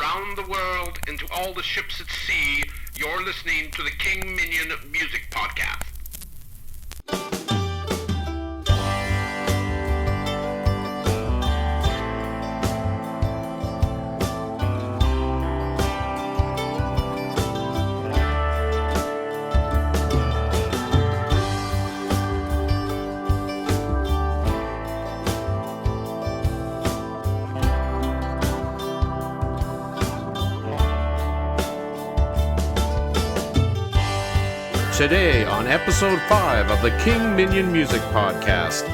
around the world and to all the ships at sea, you're listening to the King Minion Music Podcast. Today on episode 5 of the King Minion Music Podcast,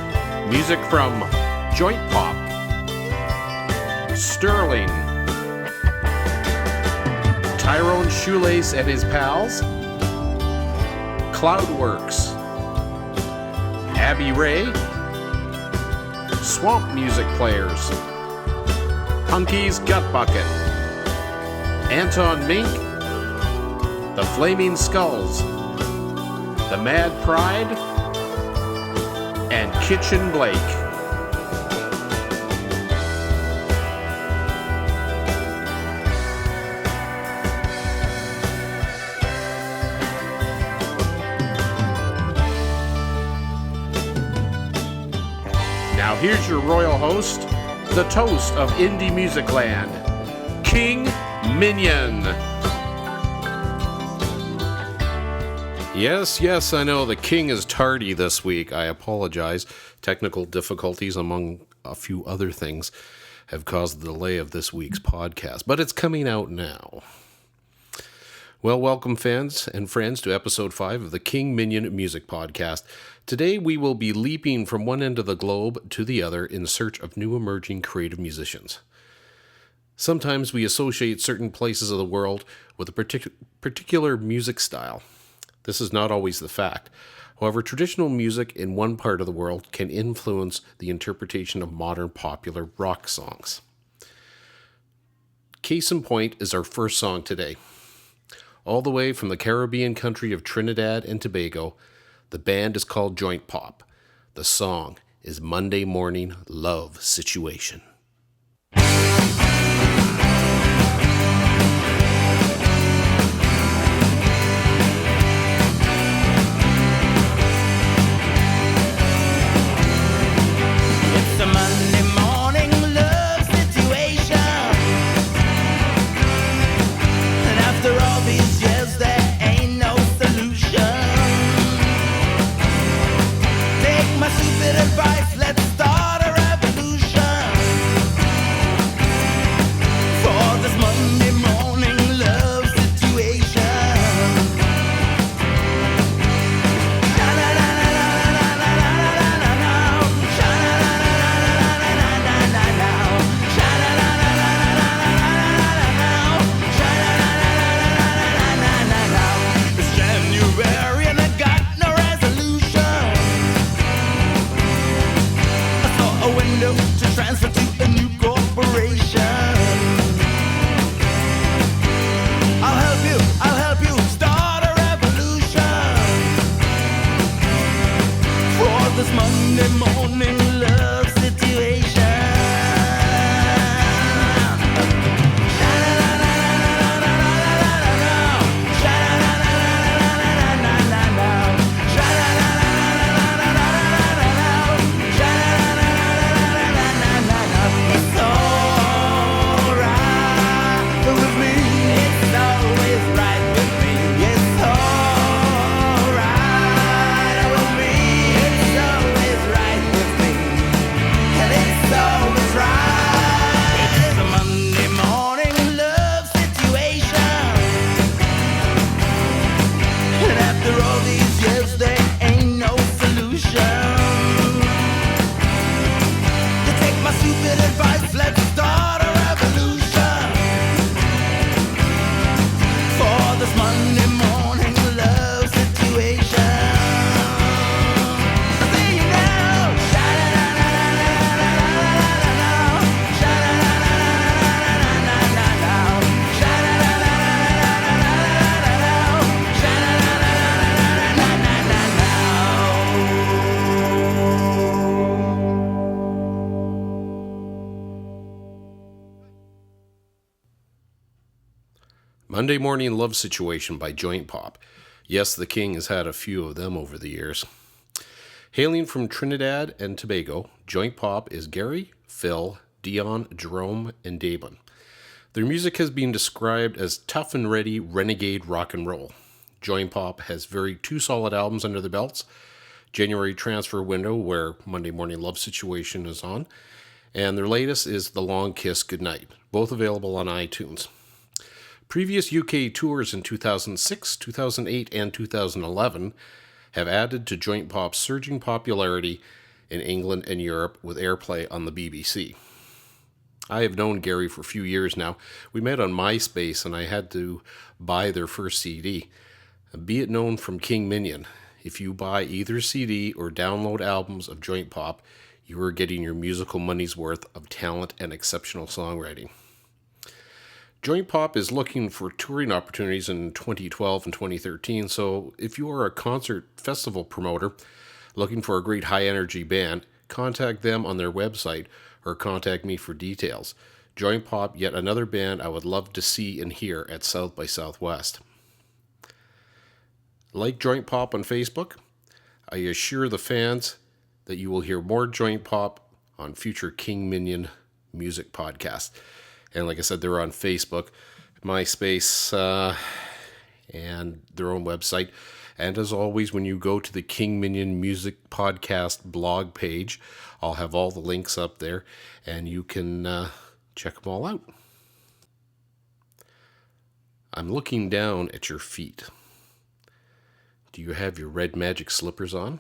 music from jointpop, Stirling, Tyrone, Schulace and his pals, Kloudwerks, Abby Ray, swamp music players, Punky's Gutbucket, Anton Mink, the Flamin Skulls, The Mad Pride, and Kitchen Blake. Now here's your royal host, the toast of indie music land, King Minion. Yes, I know the king is tardy this week. I apologize. Technical difficulties, among a few other things, have caused the delay of this week's podcast, but it's coming out now. Well, welcome fans and friends to episode 5 of the King Minion Music Podcast. Today we will be leaping from one end of the globe to the other in search of new emerging creative musicians. Sometimes we associate certain places of the world with a particular music style. This is not always the fact. However, traditional music in one part of the world can influence the interpretation of modern popular rock songs. Case in point is our first song today. All the way from the Caribbean country of Trinidad and Tobago, the band is called jointpop. The song is Monday Morning Love Situation. Advice, let's start a revolution. Monday Morning Love Situation by jointpop. Yes, the King has had a few of them over the years. Hailing from Trinidad and Tobago, jointpop is Gary, Phil, Dion, Jerome, and Damon. Their music has been described as tough and ready renegade rock and roll. Jointpop has two solid albums under their belts. January Transfer Window, where Monday Morning Love Situation is on. And their latest is The Long Kiss Goodnight, both available on iTunes. Previous UK tours in 2006, 2008, and 2011 have added to jointpop's surging popularity in England and Europe with airplay on the BBC. I have known Gary for a few years now. We met on MySpace and I had to buy their first CD. Be it known from King Minion, if you buy either CD or download albums of jointpop, you are getting your musical money's worth of talent and exceptional songwriting. Jointpop is looking for touring opportunities in 2012 and 2013, so if you are a concert festival promoter looking for a great high-energy band, contact them on their website or contact me for details. Jointpop, yet another band I would love to see and hear at South by Southwest. Like jointpop on Facebook. I assure the fans that you will hear more jointpop on future King Minion Music Podcast. And like I said, they're on Facebook, MySpace, and their own website. And as always, when you go to the King Minion Music Podcast blog page, I'll have all the links up there, and you can check them all out. I'm looking down at your feet. Do you have your red magic slippers on?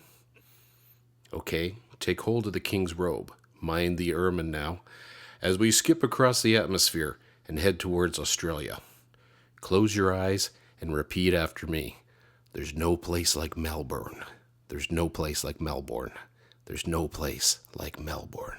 Okay, take hold of the king's robe. Mind the ermine now, as we skip across the atmosphere and head towards Australia. Close your eyes and repeat after me. There's no place like Melbourne. There's no place like Melbourne. There's no place like Melbourne.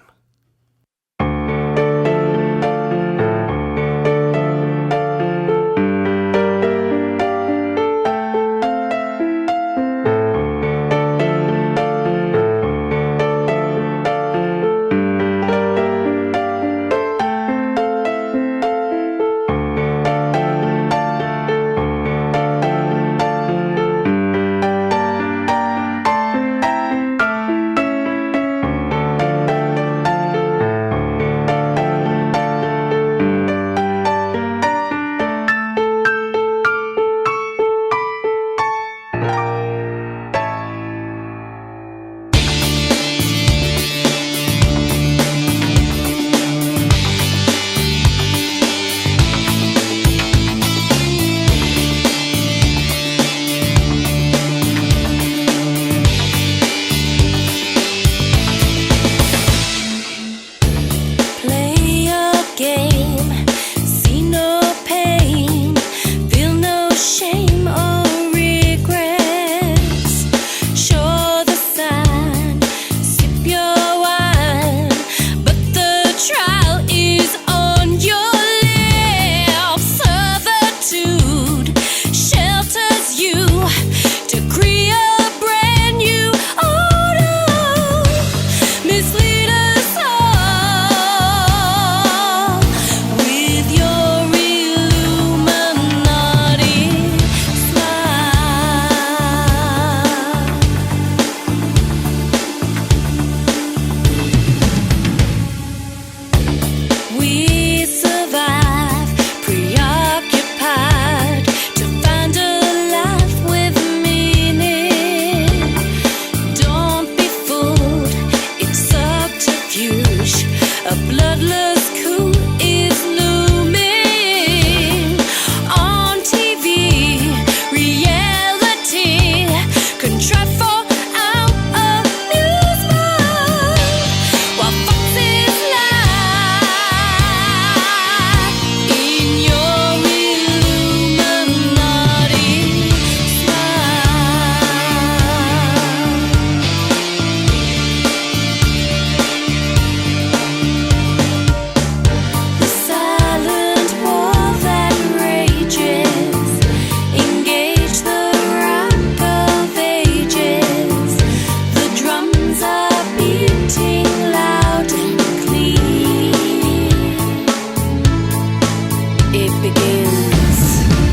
begins.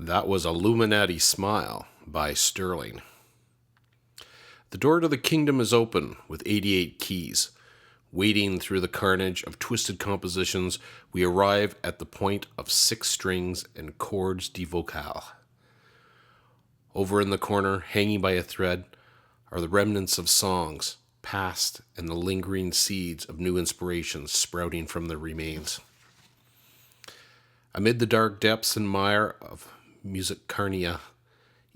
That was Illuminati Smile by Stirling. The door to the kingdom is open with 88 keys. Wading through the carnage of twisted compositions, we arrive at the point of 6 strings and chords de vocal. Over in the corner, hanging by a thread, are the remnants of songs, past, and the lingering seeds of new inspirations sprouting from their remains. Amid the dark depths and mire of music carnia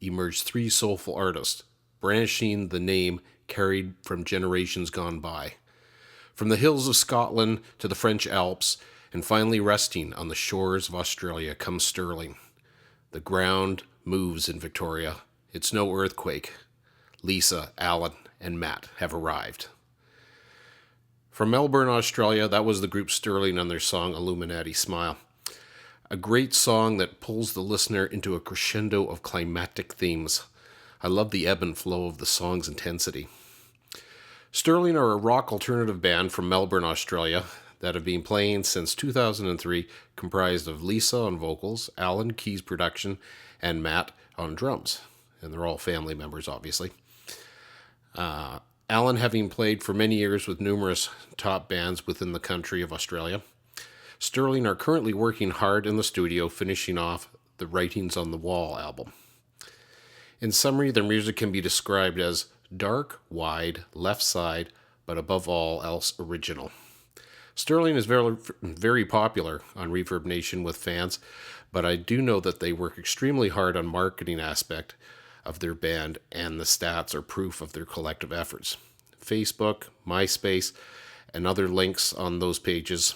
emerged 3 soulful artists, brandishing the name carried from generations gone by. From the hills of Scotland to the French Alps, and finally resting on the shores of Australia comes Stirling. The ground moves in Victoria. It's no earthquake. Lisa, Alan, and Matt have arrived. From Melbourne, Australia, that was the group Stirling and their song Illuminati Smile. A great song that pulls the listener into a crescendo of climactic themes. I love the ebb and flow of the song's intensity. Stirling are a rock alternative band from Melbourne, Australia, that have been playing since 2003, comprised of Lisa on vocals, Alan keys production, and Matt on drums. And they're all family members, obviously. Alan having played for many years with numerous top bands within the country of Australia. Stirling are currently working hard in the studio, finishing off the Writings on the Wall album. In summary, their music can be described as dark, wide, left side, but above all else original. Stirling is very, very popular on Reverb Nation with fans, but I do know that they work extremely hard on marketing aspect of their band, and the stats are proof of their collective efforts. Facebook, MySpace, and other links on those pages,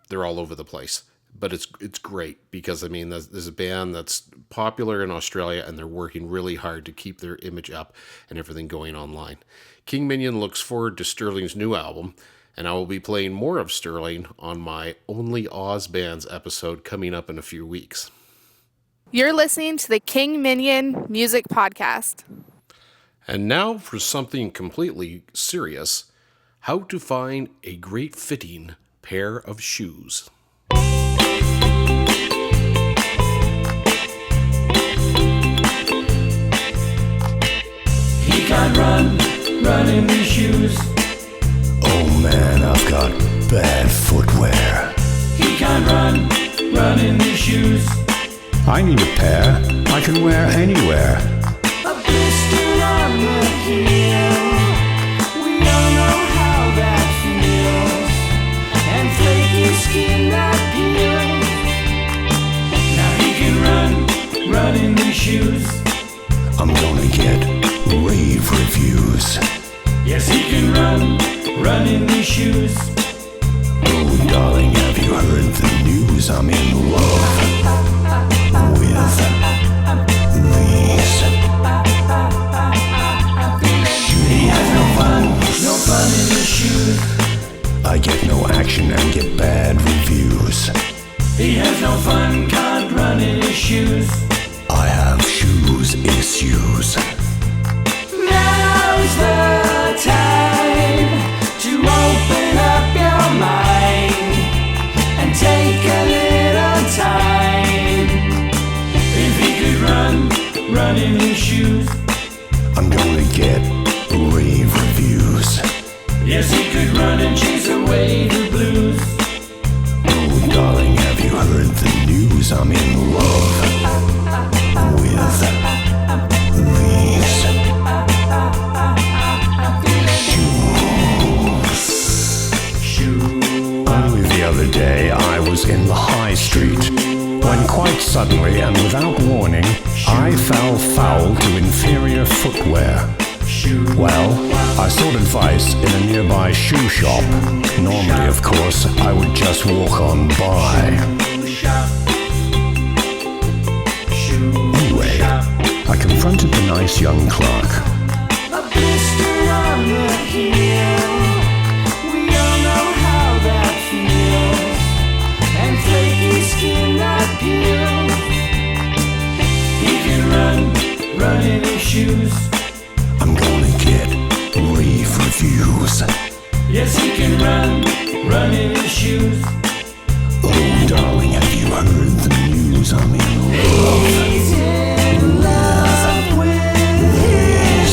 they're all over the place. But it's great because, I mean, there's a band that's popular in Australia and they're working really hard to keep their image up and everything going online. King Minion looks forward to Stirling's new album, and I will be playing more of Stirling on my Only Oz Bands episode coming up in a few weeks. You're listening to the King Minion Music Podcast. And now for something completely serious. How to find a great fitting pair of shoes. He can't run in these shoes. Oh man, I've got bad footwear. He can't run in these shoes. I need a pair I can wear anywhere. A blister on the heel. We all know how that feels. And flaky skin that peels. Now he can run in these shoes. I'm gonna get rave reviews. Yes, he can run in these shoes. Oh darling, have you heard the news? I'm in love with these shoes. He has no fun in his shoes. I get no action and get bad reviews. He has no fun, can't run in his shoes. I have shoes issues. Now's the time to open up your mind and take a little time. If he could run in his shoes, I'm gonna get rave reviews. yes, he could run and chase away the blues. Oh darling, have you heard the news? I'm in love with these shoes. Only the other day I was in the high street when quite suddenly and without warning I fell foul to inferior footwear. Well, I sought advice in a nearby shoe shop. Normally, of course, I would just walk on by. Anyway, I confronted the nice young clerk. A blister on the heel. We all know how that feels. And flaky skin that peels. He can run in his shoes. I'm gonna get rave reviews. Yes, he can run in his shoes. Oh, darling, have you heard the news? 'cause I'm in love. He's in love with his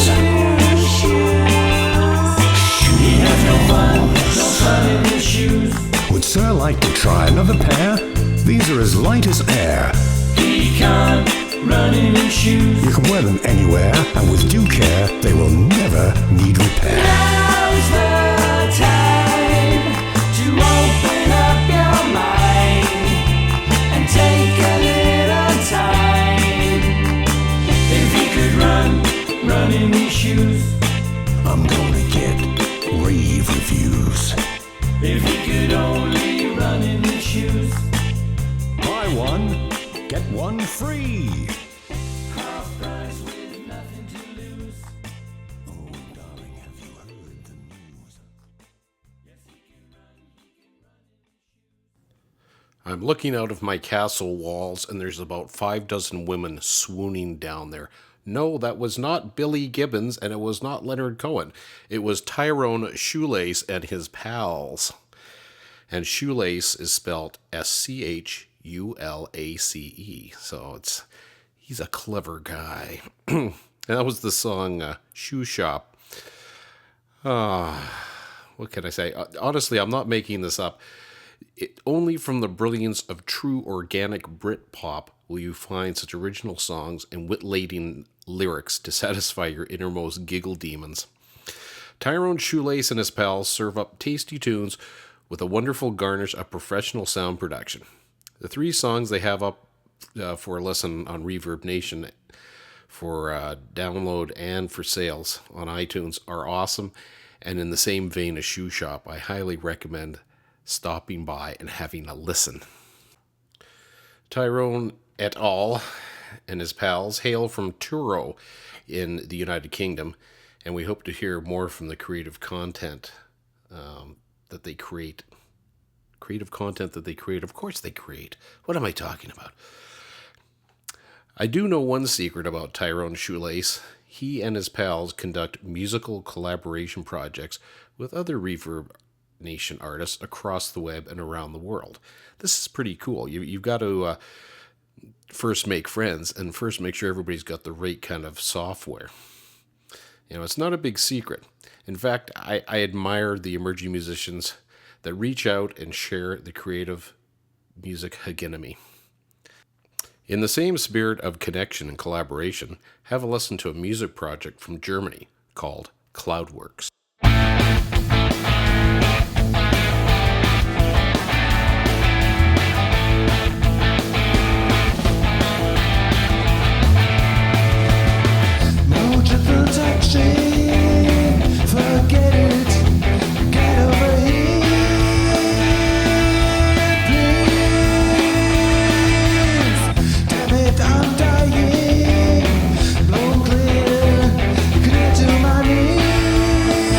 shoes. He has no fun in his shoes. Would Sir like to try another pair? These are as light as air. He can't run in his shoes. You can wear them anywhere, and with due care, they will never need repair. Now's the time to open up your mind and take a little time. If he could run in his shoes. I'm gonna get rave reviews. If he could only run in his shoes. Buy one, get one free. Half price with nothing to lose. Oh, darling, have you heard the news? I'm looking out of my castle walls, and there's about 6 women swooning down there. No, that was not Billy Gibbons, and it was not Leonard Cohen. It was Tyrone Schulace and his pals. And Schulace is spelled Schulace. So he's a clever guy. And that was the song Shoe Shop. What can I say? Honestly, I'm not making this up. Only from the brilliance of true organic Britpop will you find such original songs and wit-laden lyrics to satisfy your innermost giggle demons. Tyrone Schulace and his pals serve up tasty tunes with a wonderful garnish of professional sound production. The 3 songs they have up for a listen on Reverb Nation for download and for sales on iTunes are awesome, and in the same vein as Shoe Shop, I highly recommend stopping by and having a listen. Tyrone et al. And his pals hail from Truro in the United Kingdom, and we hope to hear more from the creative content that they create. Creative content that they create. Of course they create. What am I talking about? I do know one secret about Tyrone Schulace. He and his pals conduct musical collaboration projects with other Reverb Nation artists across the web and around the world. This is pretty cool. You've got to first make friends and first make sure everybody's got the right kind of software. It's not a big secret. In fact, I admire the emerging musicians that reach out and share the creative music hegemony. In the same spirit of connection and collaboration, have a listen to a music project from Germany called Kloudwerks. Forget it, get over here, please. Damn it, I'm dying. Blown clear to my knees.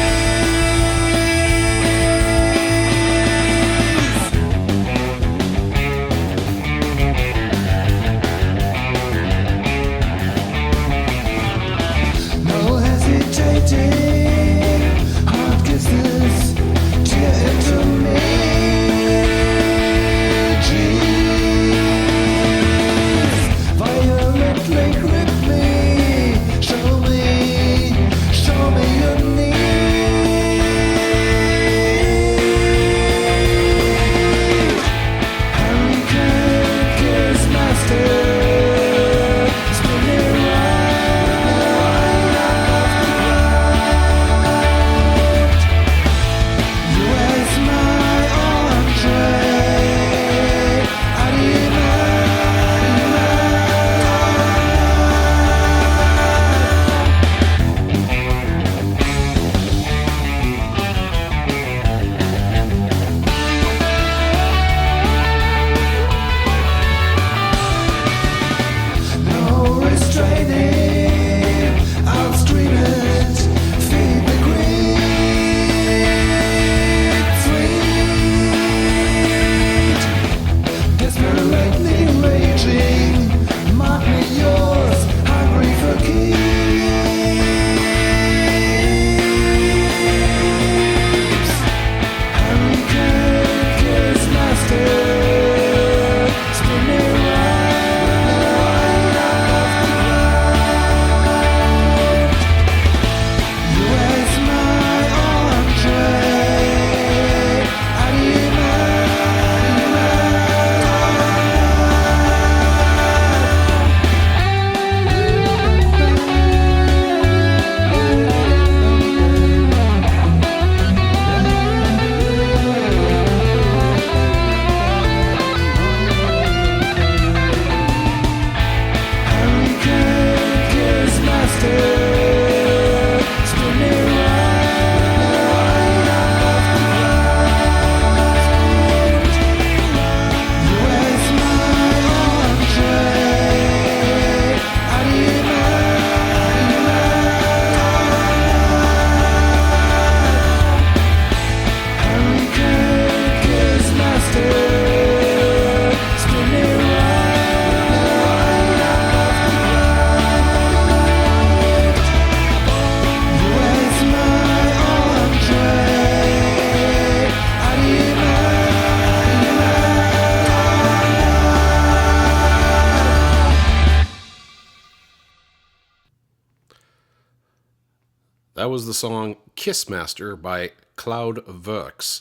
That was the song Kissmaster by Kloudwerks,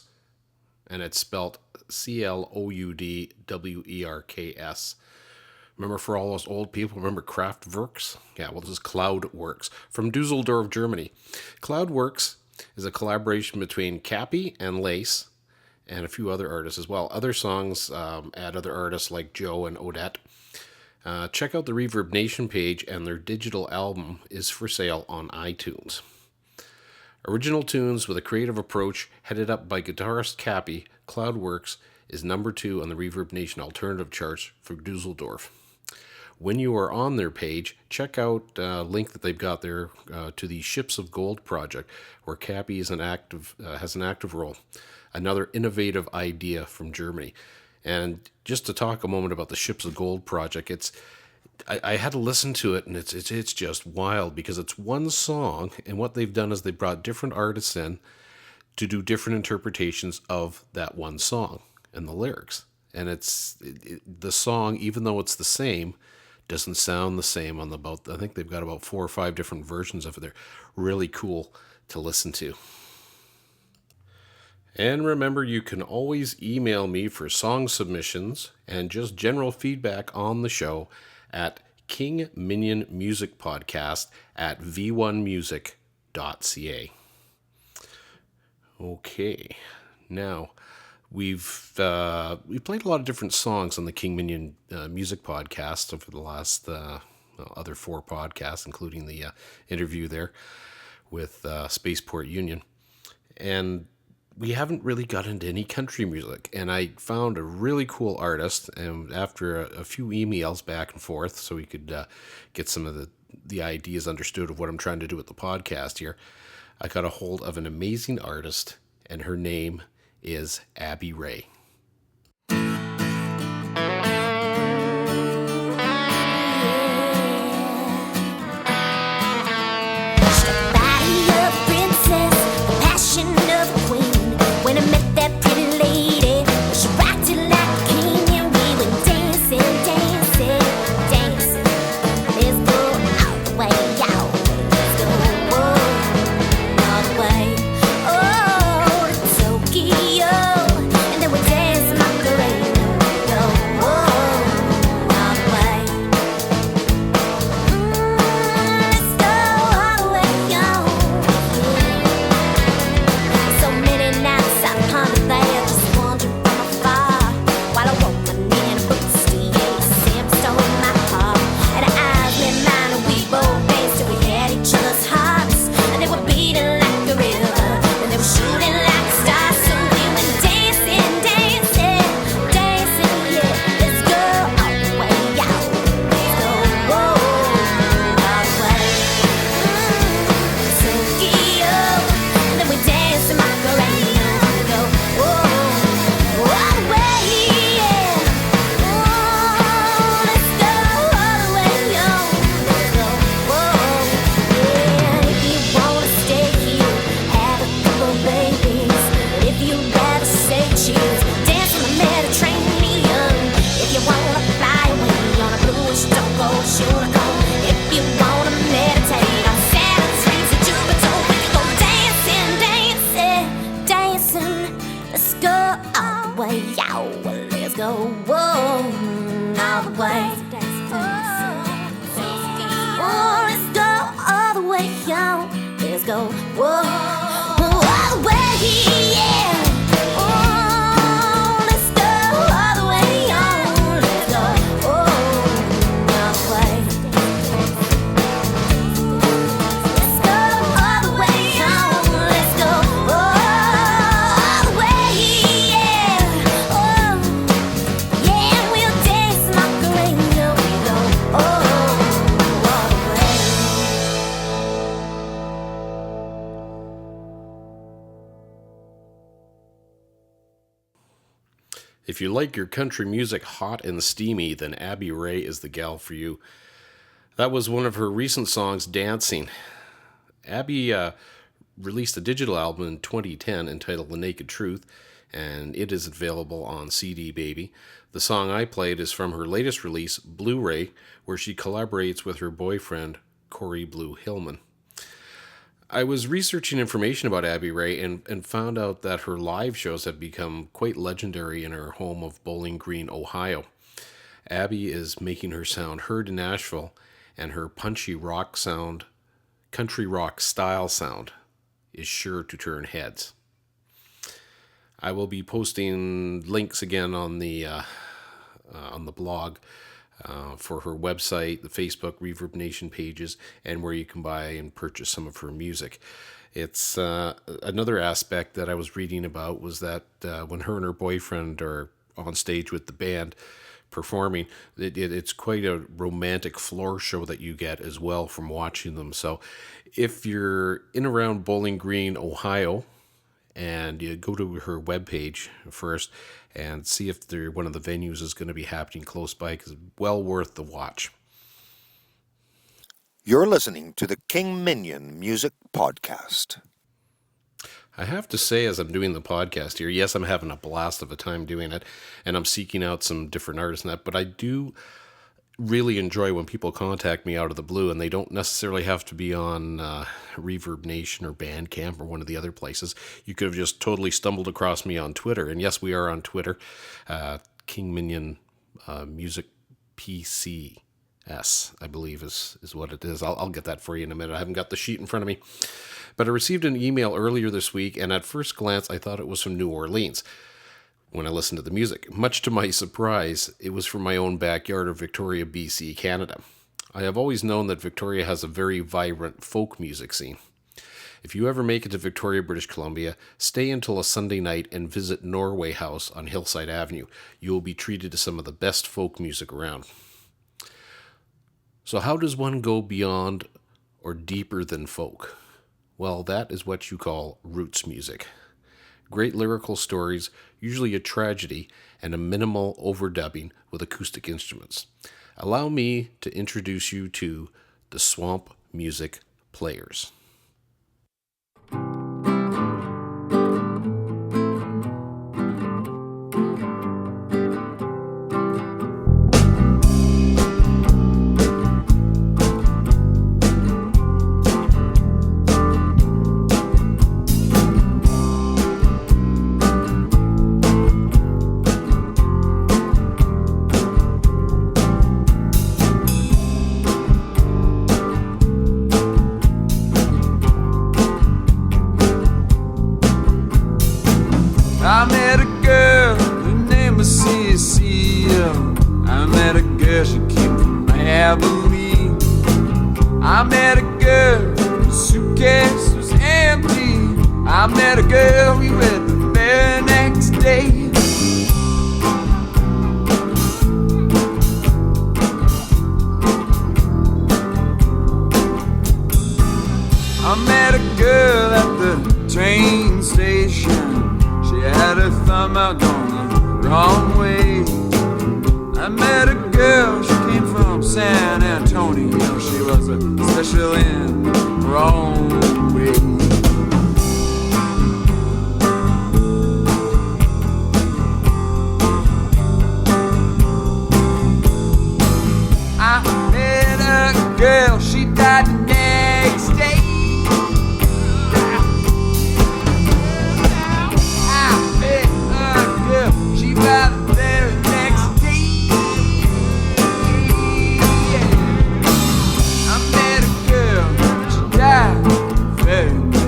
and it's spelled Kloudwerks. Remember, for all those old people, remember Kraftwerks? Yeah, well, this is Kloudwerks from Dusseldorf, Germany. Kloudwerks is a collaboration between Cappy and Lace and a few other artists as well. Other songs add other artists like Joe and Odette. Check out the Reverb Nation page, and their digital album is for sale on iTunes. Original tunes with a creative approach, headed up by guitarist Cappy, Kloudwerks is number 2 on the Reverb Nation alternative charts for Dusseldorf. When you are on their page, check out a link that they've got there to the Ships of Gold project, where Cappy has an active role. Another innovative idea from Germany. And just to talk a moment about the Ships of Gold project, I had to listen to it, and it's just wild, because it's one song, and what they've done is they brought different artists in to do different interpretations of that one song and the lyrics. And the song, even though it's the same, doesn't sound the same on I think they've got about 4 or 5 different versions of it. They're really cool to listen to. And remember, you can always email me for song submissions and just general feedback on the show at King Minion Music Podcast at v1music.ca. Okay, now we've played a lot of different songs on the King Minion Music Podcast over the last other 4 podcasts, including the interview there with Spaceport Union, and we haven't really got into any country music. And I found a really cool artist, and after a few emails back and forth, so we could get some of the ideas understood of what I'm trying to do with the podcast here, I got a hold of an amazing artist, and her name is Abby Ray. If you like your country music hot and steamy, then Abby Ray is the gal for you. That was one of her recent songs, Dancing. Abby released a digital album in 2010 entitled The Naked Truth, and it is available on CD Baby. The song I played is from her latest release, Blu-ray, where she collaborates with her boyfriend, Corey Blue Hillman. I was researching information about Abby Ray and found out that her live shows have become quite legendary in her home of Bowling Green, Ohio. Abby is making her sound heard in Nashville, and her punchy rock sound, country rock style sound, is sure to turn heads. I will be posting links again on the blog for her website, the Facebook Reverb Nation pages, and where you can buy and purchase some of her music. It's another aspect that I was reading about was that when her and her boyfriend are on stage with the band performing, it's quite a romantic floor show that you get as well from watching them. So if you're in around Bowling Green, Ohio, and you go to her webpage first and see if one of the venues is going to be happening close by, because it's well worth the watch. You're listening to the King Minion Music Podcast. I have to say, as I'm doing the podcast here, yes, I'm having a blast of a time doing it, and I'm seeking out some different artists and that, but I do really enjoy when people contact me out of the blue, and they don't necessarily have to be on Reverb Nation or Bandcamp or one of the other places. You could have just totally stumbled across me on Twitter, and yes, we are on Twitter, King Minion Music PCS, I believe is what it is. I'll get that for you in a minute. I haven't got the sheet in front of me. But I received an email earlier this week, and at first glance, I thought it was from New Orleans when I listened to the music. Much to my surprise, it was from my own backyard of Victoria, BC, Canada. I have always known that Victoria has a very vibrant folk music scene. If you ever make it to Victoria, British Columbia, stay until a Sunday night and visit Norway House on Hillside Avenue. You will be treated to some of the best folk music around. So how does one go beyond or deeper than folk? Well, that is what you call roots music. Great lyrical stories, usually a tragedy, and a minimal overdubbing with acoustic instruments. Allow me to introduce you to the Swamp Music Players. I met a girl, her name was Cecilia. I met a girl, she came from Abilene. I met a girl, her suitcase was empty. I met a girl, we went the very next day. I met a girl at the train station. She had her thumb out going the wrong way. I met a girl, she came from San Antonio. She was a special in the wrong way. I met a girl, she died the next day. She died the very next day. I met a girl, she died the very next day.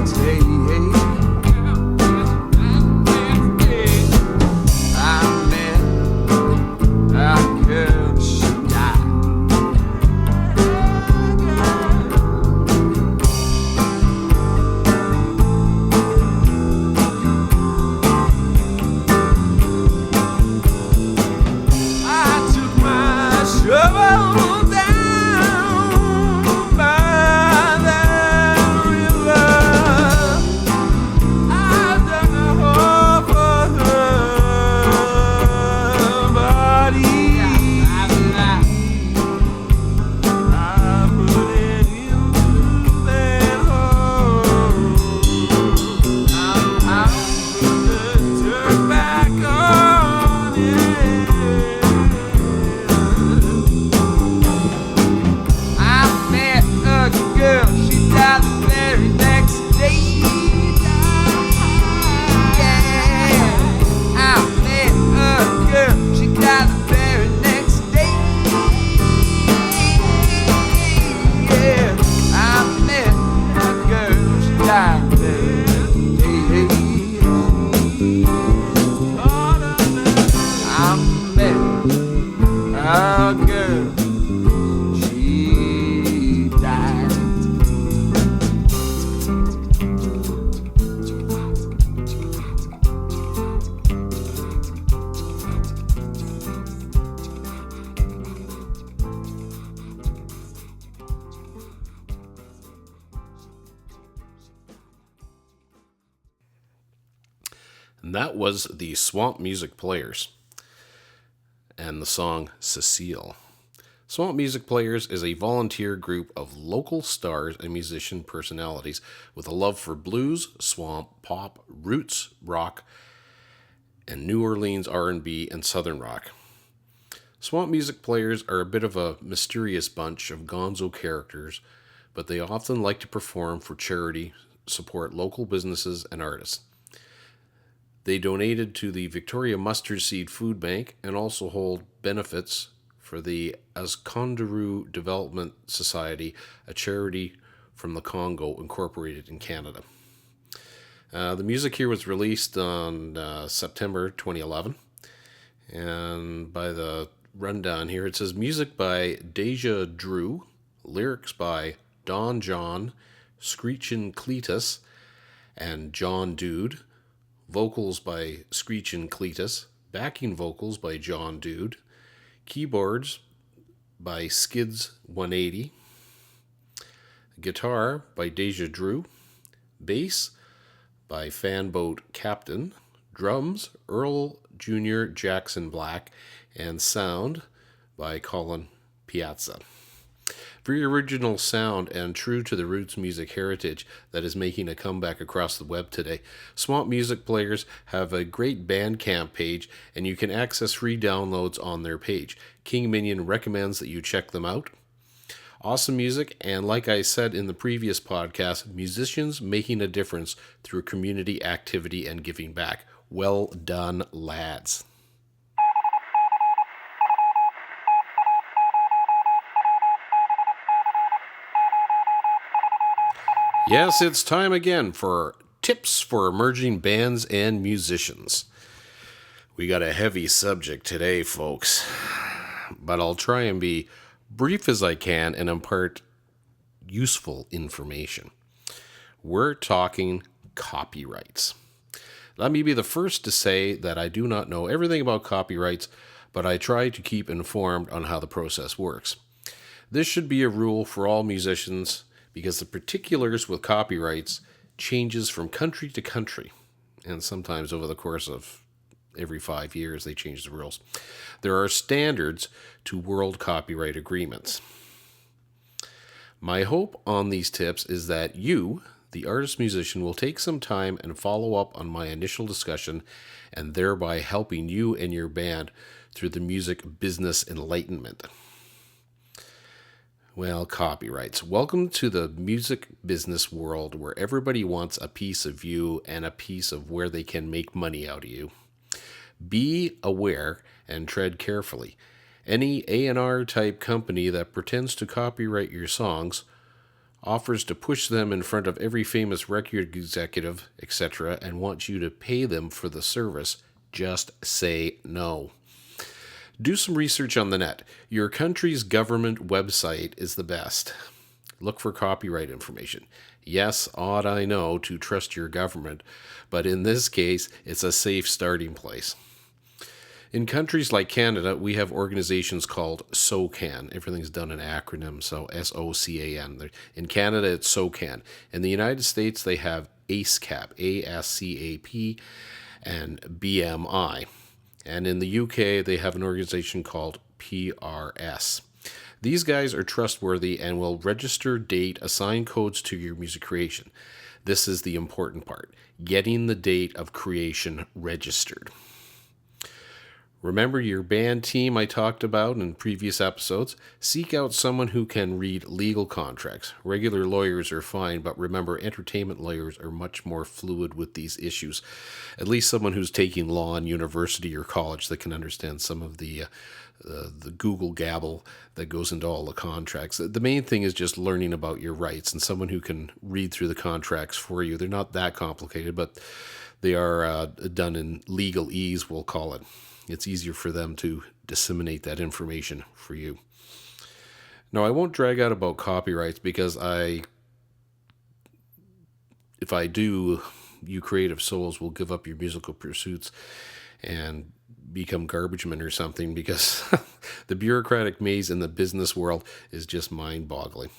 And that was the Swamp Music Players and the song Cecile. Swamp Music Players is a volunteer group of local stars and musician personalities with a love for blues, swamp, pop, roots, rock, and New Orleans R&B and Southern rock. Swamp Music Players are a bit of a mysterious bunch of gonzo characters, but they often like to perform for charity, support local businesses and artists. They donated to the Victoria Mustard Seed Food Bank and also hold benefits for the Askondaru Development Society, a charity from the Congo incorporated in Canada. The music here was released on September 2011, and by the rundown here, it says music by Deja Drew, lyrics by Don John, Screechin' Cletus, and John Dude, vocals by Screechin' Cletus, backing vocals by John Dude, keyboards by Skids 180, guitar by Deja Drew, bass by Fanboat Captain, drums Earl Jr. Jackson Black, and sound by Colin Piazza. Very original sound and true to the roots music heritage that is making a comeback across the web today. Swamp Music Players have a great Bandcamp page, and you can access free downloads on their page. King Minion recommends that you check them out. Awesome music, and like I said in the previous podcast, musicians making a difference through community activity and giving back. Well done, lads. Yes, it's time again for tips for emerging bands and musicians. We got a heavy subject today, folks, but I'll try and be brief as I can and impart useful information. We're talking copyrights. Let me be the first to say that I do not know everything about copyrights, but I try to keep informed on how the process works. This should be a rule for all musicians, because the particulars with copyrights changes from country to country, and sometimes over the course of every 5 years they change the rules. There are standards to world copyright agreements. My hope on these tips is that you, the artist-musician, will take some time and follow up on my initial discussion, and thereby helping you and your band through the music business enlightenment. Well, copyrights. Welcome to the music business world where everybody wants a piece of you and a piece of where they can make money out of you. Be aware and tread carefully. Any A&R type company that pretends to copyright your songs, offers to push them in front of every famous record executive, etc., and wants you to pay them for the service, just say no. Do some research on the net. Your country's government website is the best. Look for copyright information. Yes, odd I know to trust your government, but in this case, it's a safe starting place. In countries like Canada, we have organizations called SOCAN. Everything's done in acronym, so SOCAN. In Canada, it's SOCAN. In the United States, they have ASCAP, ASCAP, and BMI. And in the UK, they have an organization called PRS. These guys are trustworthy and will register, date, assign codes to your music creation. This is the important part, getting the date of creation registered. Remember your band team I talked about in previous episodes? Seek out someone who can read legal contracts. Regular lawyers are fine, but remember, entertainment lawyers are much more fluid with these issues. At least someone who's taking law in university or college that can understand some of the Google gabble that goes into all the contracts. The main thing is just learning about your rights and someone who can read through the contracts for you. They're not that complicated, but they are done in legalese, we'll call it. It's easier for them to disseminate that information for you. Now, I won't drag out about copyrights because if I do, you creative souls will give up your musical pursuits and become garbage men or something, because the bureaucratic maze in the business world is just mind-boggling.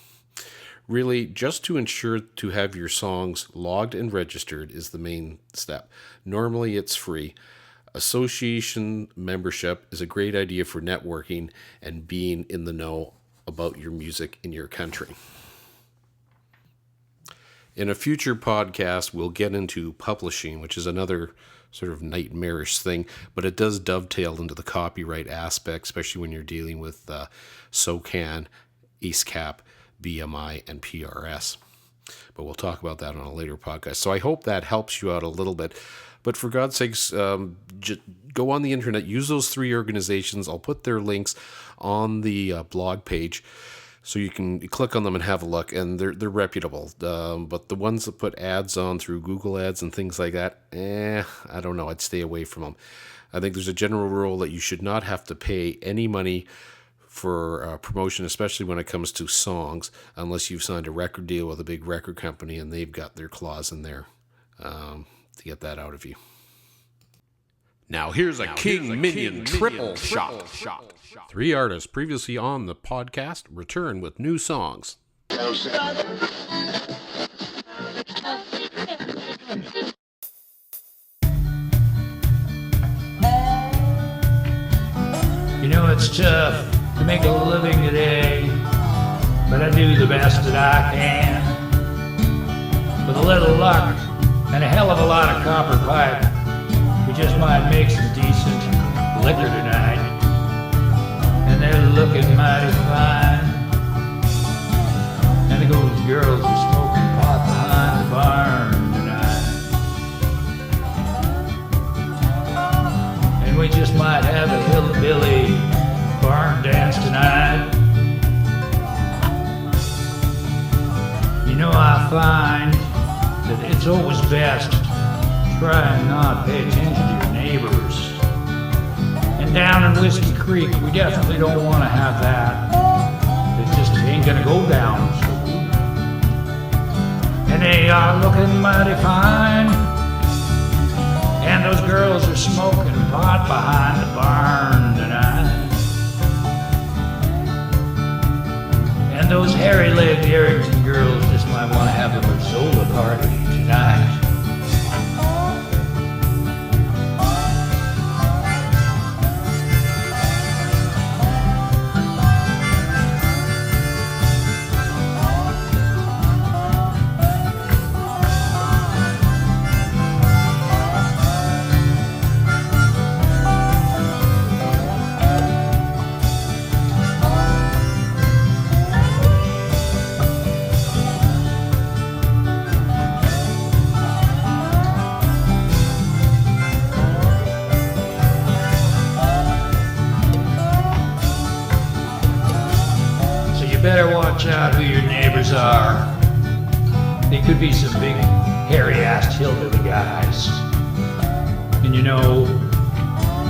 Really, just to ensure to have your songs logged and registered is the main step. Normally, it's free. Association membership is a great idea for networking and being in the know about your music in your country. In a future podcast, we'll get into publishing, which is another sort of nightmarish thing, but it does dovetail into the copyright aspect, especially when you're dealing with SOCAN, ASCAP, BMI, and PRS. But we'll talk about that on a later podcast. So I hope that helps you out a little bit. But for God's sakes, go on the internet, use those 3 organizations. I'll put their links on the blog page, so you can click on them and have a look, and they're reputable. But the ones that put ads on through Google Ads and things like that, I don't know. I'd stay away from them. I think there's a general rule that you should not have to pay any money for promotion, especially when it comes to songs, unless you've signed a record deal with a big record company and they've got their clause in there to get that out of you. Now here's a King Minion triple shot. 3 artists previously on the podcast return with new songs. You know, it's tough to make a living today, but I do the best that I can. With a little luck and a hell of a lot of copper pipe, we just might make some decent liquor tonight. And they're looking mighty fine. And those girls are smoking pot behind the barn tonight. And we just might have a hillbilly barn dance tonight. You know, I find that it's always best to try and not pay attention to your neighbors. And down in Whiskey Creek, we definitely don't want to have that. It just ain't gonna go down so good. And they are looking mighty fine. And those girls are smoking pot behind the barn tonight. And those hairy-legged Arrington girls just might want to have a Mazzola party tonight. Better watch out who your neighbors are. They could be some big, hairy-assed hillbilly guys. And you know,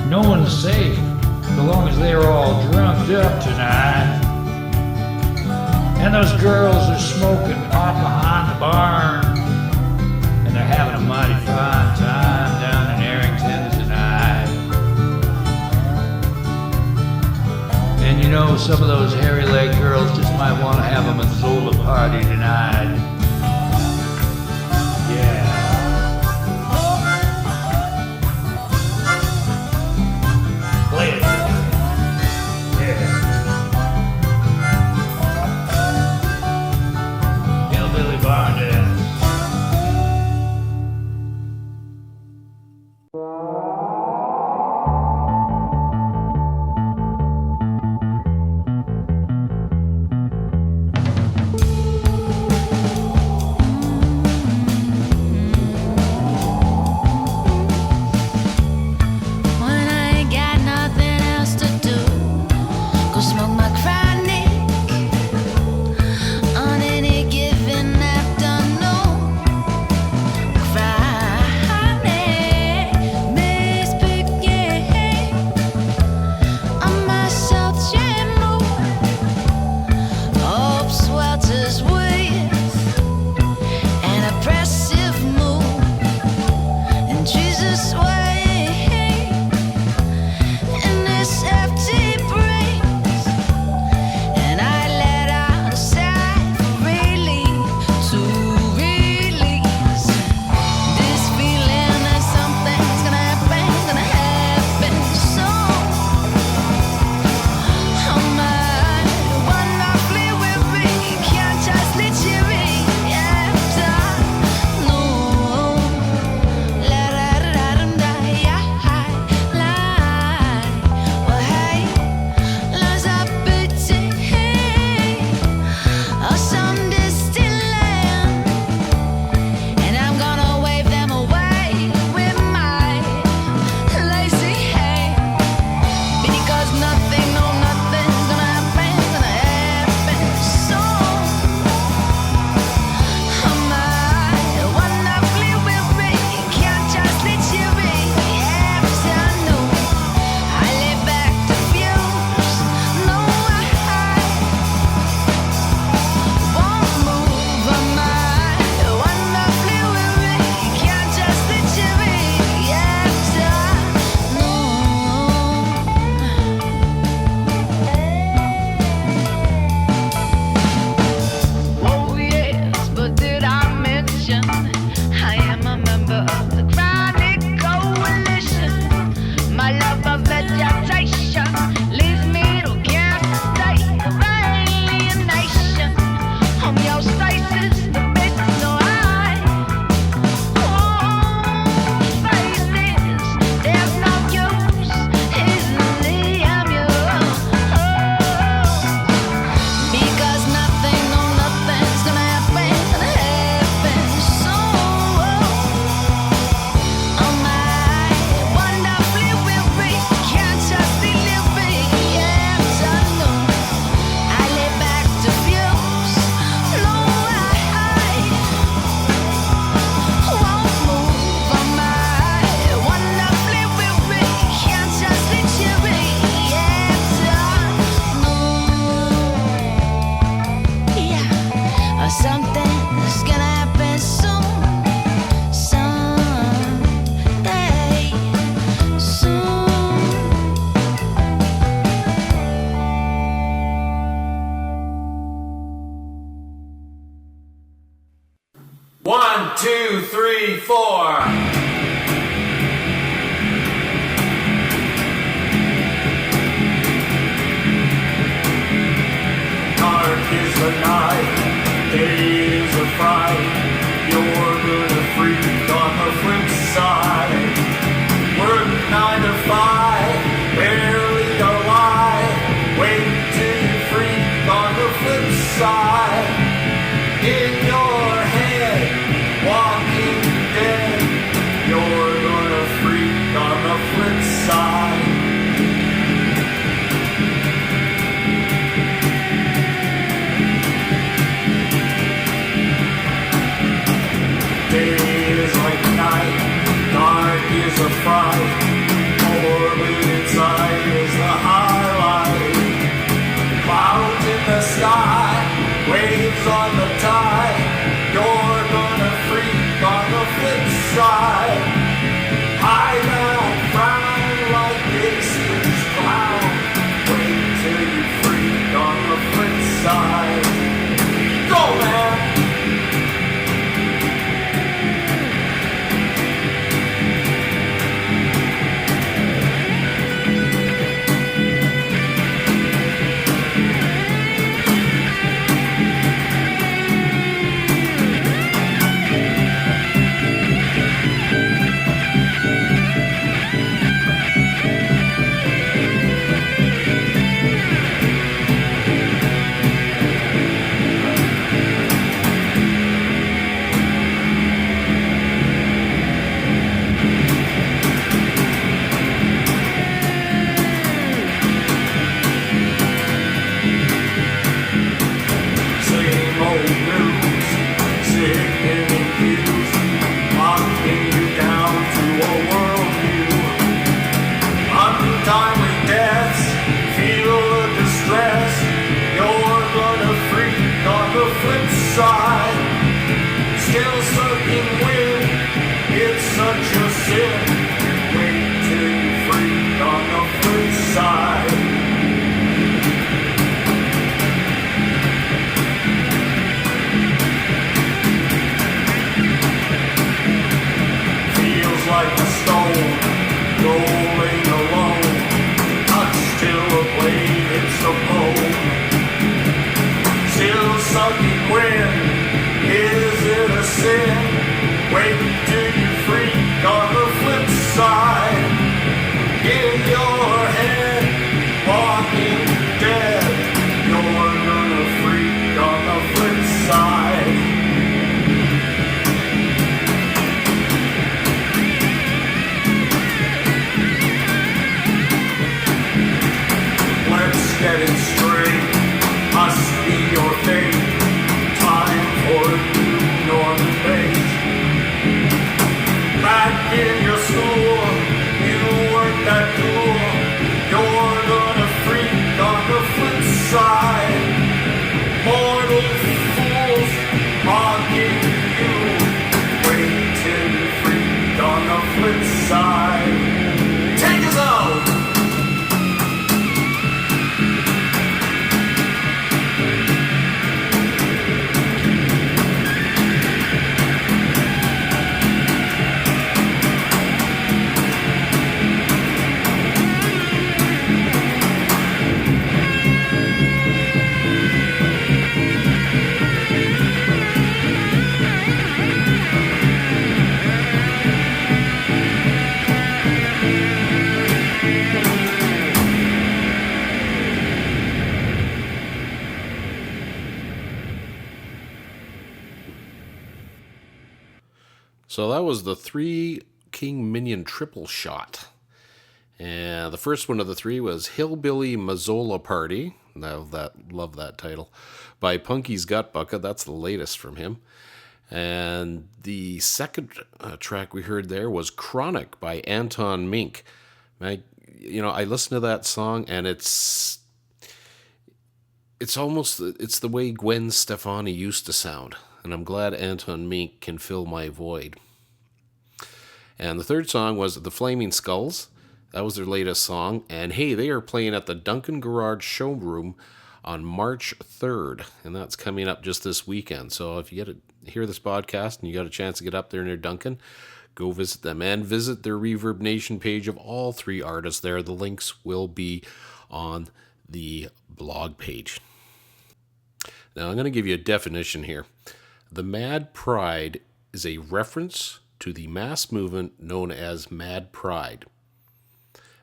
no one's safe so long as they're all drunked up tonight. And those girls are smoking pot behind the barn. And they're having a mighty fine time down in Arrington tonight. And you know, some of those hairy-legged girls just might want to have a Mazzola party tonight. Yeah. Play it. Yeah. Hillbilly barn dance. 3, 4. Dark is the night, day is a fright. You're gonna freak on the flip side. Work 9 to 5, barely alive. Wait till you freak on the flip side. In your head, walking dead. You're gonna freak on the flip side. Day is like night, dark is a fright. Orbit inside is the highlight. Clouds in the sky, waves on the tide. You're gonna freak on the flip side. Hide and frown like Casey's clown. Wait till you freak on the flip side. Go, man! So that was the 3 King Minion triple shot. And the first one of the 3 was Hillbilly Mazzola Party. Love that title. By Punky's Gutbucket. That's the latest from him. And the second track we heard there was Chronic by Anton Mink. I listened to that song and it's the way Gwen Stefani used to sound. And I'm glad Anton Mink can fill my void. And the third song was the Flamin Skulls. That was their latest song. And hey, they are playing at the Duncan Garage Showroom on March 3rd, and that's coming up just this weekend. So if you hear this podcast and you got a chance to get up there near Duncan, go visit them and visit their Reverb Nation page of all three artists there. The links will be on the blog page. Now I'm going to give you a definition here. The Mad Pride is a reference to the mass movement known as Mad Pride.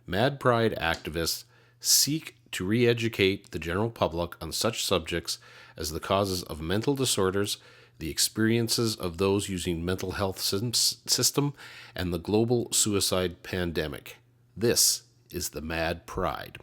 Mad Pride activists seek to re-educate the general public on such subjects as the causes of mental disorders, the experiences of those using mental health system, and the global suicide pandemic. This is the Mad Pride.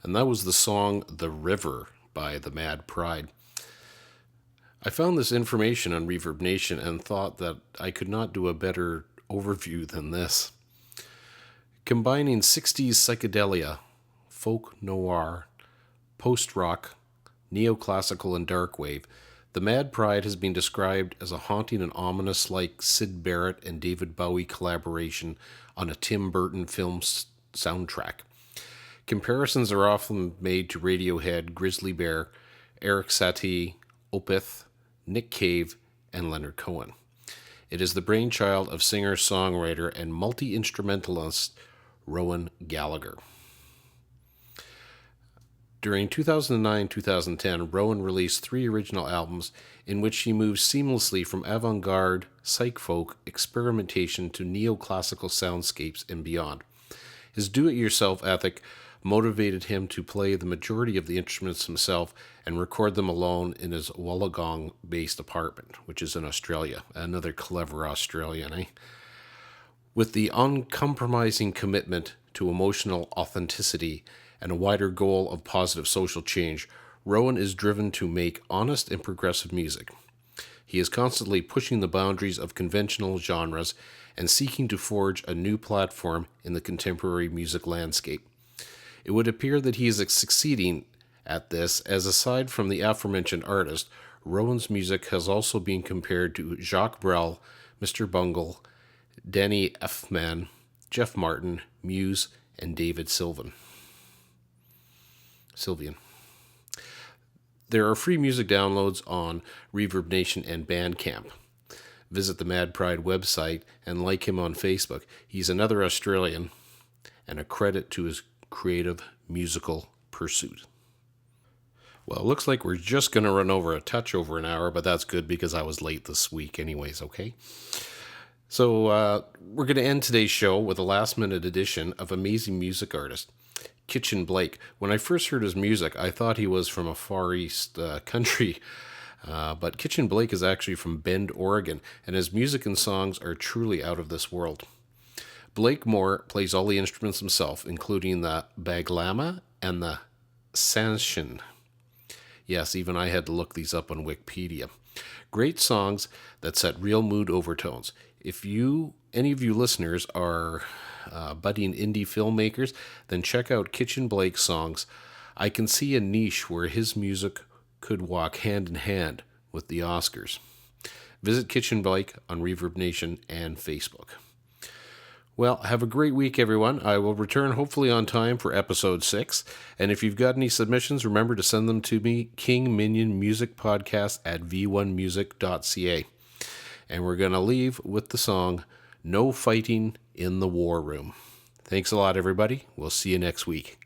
And that was the song The River by the Mad Pride. I found this information on Reverb Nation and thought that I could not do a better overview than this. Combining 60s psychedelia, folk noir, post-rock, neoclassical, and darkwave, the Mad Pride has been described as a haunting and ominous like Syd Barrett and David Bowie collaboration on a Tim Burton film soundtrack. Comparisons are often made to Radiohead, Grizzly Bear, Eric Satie, Opeth, Nick Cave, and Leonard Cohen. It is the brainchild of singer-songwriter and multi-instrumentalist Rowan Gallagher. During 2009-2010, Rowan released 3 original albums in which he moves seamlessly from avant-garde, psych-folk, experimentation to neoclassical soundscapes and beyond. His do-it-yourself ethic motivated him to play the majority of the instruments himself and record them alone in his Wollongong-based apartment, which is in Australia. Another clever Australian, eh? With the uncompromising commitment to emotional authenticity and a wider goal of positive social change, Rowan is driven to make honest and progressive music. He is constantly pushing the boundaries of conventional genres and seeking to forge a new platform in the contemporary music landscape. It would appear that he is succeeding at this, as aside from the aforementioned artist, Rowan's music has also been compared to Jacques Brel, Mr. Bungle, Danny Elfman, Jeff Martin, Muse, and David Sylvian. There are free music downloads on Reverb Nation and Bandcamp. Visit the Mad Pride website and like him on Facebook. He's another Australian and a credit to his creative musical pursuit. Well, it looks like we're just going to run over a touch over an hour, but that's good because I was late this week anyways, okay? So we're going to end today's show with a last-minute edition of amazing music artist, Kitchen Blake. When I first heard his music, I thought he was from a Far East country, but Kitchen Blake is actually from Bend, Oregon, and his music and songs are truly out of this world. Blake Moore plays all the instruments himself, including the baglama and the sanshin. Yes, even I had to look these up on Wikipedia. Great songs that set real mood overtones. If any of you listeners are budding indie filmmakers, then check out Kitchen Blake's songs. I can see a niche where his music could walk hand in hand with the Oscars. Visit Kitchen Blake on Reverb Nation and Facebook. Well, have a great week, everyone. I will return hopefully on time for episode 6. And if you've got any submissions, remember to send them to me, King Minion Music Podcast at v1music.ca. And we're going to leave with the song, No Fighting in the War Room. Thanks a lot, everybody. We'll see you next week.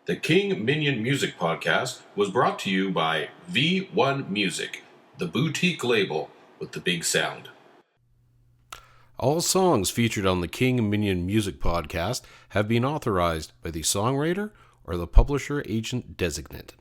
The King Minion Music Podcast was brought to you by V1 Music, the boutique label with the big sound. All songs featured on the King Minion Music Podcast have been authorized by the songwriter or the publisher agent designate.